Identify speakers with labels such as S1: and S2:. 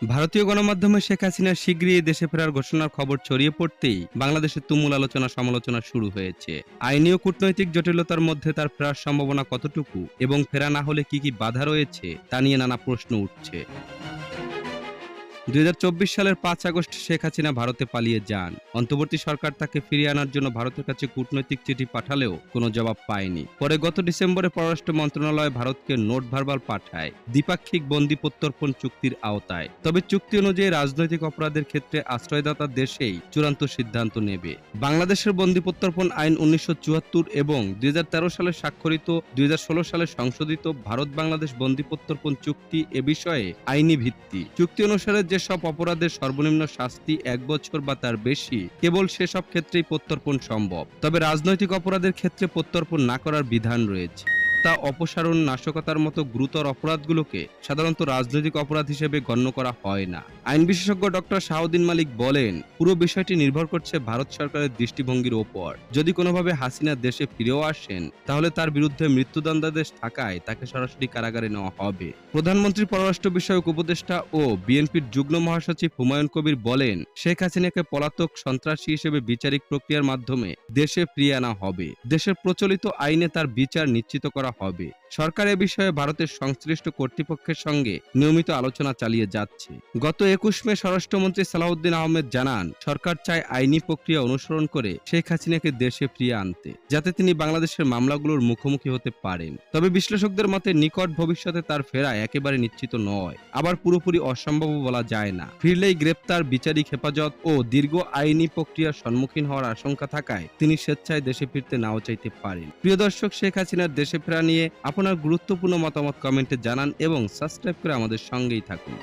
S1: ভারতীয় গণমাধ্যমে শেখ হাসিনার শিগগিরই দেশে ফেরার ঘোষণার খবর ছড়িয়ে পড়তেই বাংলাদেশে তুমুল আলোচনা সমালোচনা শুরু হয়েছে। আইনি ও কূটনৈতিক জটিলতার মধ্যে তার ফেরার সম্ভাবনা কতটুকু এবং ফেরা না হলে কি বাধা রয়েছে তা নিয়ে নানা প্রশ্ন উঠছে। ২০২৪ সালের ৫ আগস্ট শেখ হাসিনা ভারতে পালিয়ে যান। অন্তর্বর্তী সরকার তাকে ফিরিয়ে আনার জন্য ভারতের কাছে কূটনৈতিক চিঠি পাঠালেও কোনো জবাব পায়নি। পরে গত ডিসেম্বরে পররাষ্ট্র মন্ত্রণালয় ভারতকে নোট ভার্বাল পাঠায় দ্বিপাক্ষিক বন্দি প্রত্যর্পণ চুক্তির আওতায়। তবে চুক্তি অনুযায়ী রাজনৈতিক অপরাধের ক্ষেত্রে আশ্রয়দাতা দেশেই চূড়ান্ত সিদ্ধান্ত নেবে। বাংলাদেশের বন্দি প্রত্যর্পণ আইন ১৯৭৪ এবং ২০১৩ সালে স্বাক্ষরিত ২০১৬ সালে সংশোধিত ভারত বাংলাদেশ বন্দি প্রত্যর্পণ চুক্তি এ বিষয়ে আইনি ভিত্তি। চুক্তি অনুসারে যেসব অপরাধের সর্বনিম্ন শাস্তি ১ বছর বা তার বেশি, কেবল সেসব ক্ষেত্রেই প্রত্যর্পণ সম্ভব। তবে রাজনৈতিক অপরাধের ক্ষেত্রে প্রত্যর্পণ না করার বিধান রয়েছে। অপসারণ, নাশকতার মতো গুরুতর অপরাধগুলোকে সাধারণত রাজনৈতিক অপরাধ হিসেবে গণ্য করা হয় না। আইন বিশেষজ্ঞ ডক্টর শাহউদ্দিন মালিক বলেন, পুরো বিষয়টি নির্ভর করছে ভারত সরকারের দৃষ্টিভঙ্গির ওপর। যদি কোনোভাবে হাসিনা দেশে ফিরেও আসেন, তাহলে তার বিরুদ্ধে মৃত্যুদণ্ডাদেশ থাকায় তাকে সরাসরি কারাগারে নেওয়া হবে। প্রধানমন্ত্রীর পররাষ্ট্র বিষয়ক উপদেষ্টা ও বিএনপির যুগ্ম মহাসচিব হুমায়ুন কবির বলেন, শেখ হাসিনাকে পলাতক সন্ত্রাসী হিসেবে বিচারিক প্রক্রিয়ার মাধ্যমে দেশে ফিরিয়ে আনা হবে। দেশের প্রচলিত আইনে তার বিচার নিশ্চিত করা হবে। সরকার এ বিষয়ে ভারতের সংশ্লিষ্ট কর্তৃপক্ষের সঙ্গে নিয়মিত আলোচনা চালিয়ে যাচ্ছে। গত ২১ মে স্বরাষ্ট্রমন্ত্রী সালাউদ্দিন আহমেদ জানান, সরকার চায় আইনি প্রক্রিয়া অনুসরণ করে শেখ হাসিনাকে দেশে ফিরিয়ে আনতে, যাতে তিনি বাংলাদেশের মামলাগুলোর মুখোমুখি হতে পারেন। তবে বিশ্লেষকদের মতে নিকট ভবিষ্যতে তার ফেরা একেবারে নিশ্চিত নয়, আবার পুরোপুরি অসম্ভবও বলা যায় না। ফিরলেই গ্রেপ্তার, বিচারিক হেফাজত ও দীর্ঘ আইনি প্রক্রিয়ার সম্মুখীন হওয়ার আশঙ্কা থাকায় তিনি স্বেচ্ছায় দেশে ফিরতে নাও চাইতে পারেন। প্রিয় দর্শক, শেখ হাসিনার দেশে ফেরা নিয়ে আপনার গুরুত্বপূর্ণ মতামত কমেন্টে জানান এবং সাবস্ক্রাইব করে আমাদের সঙ্গেই থাকুন।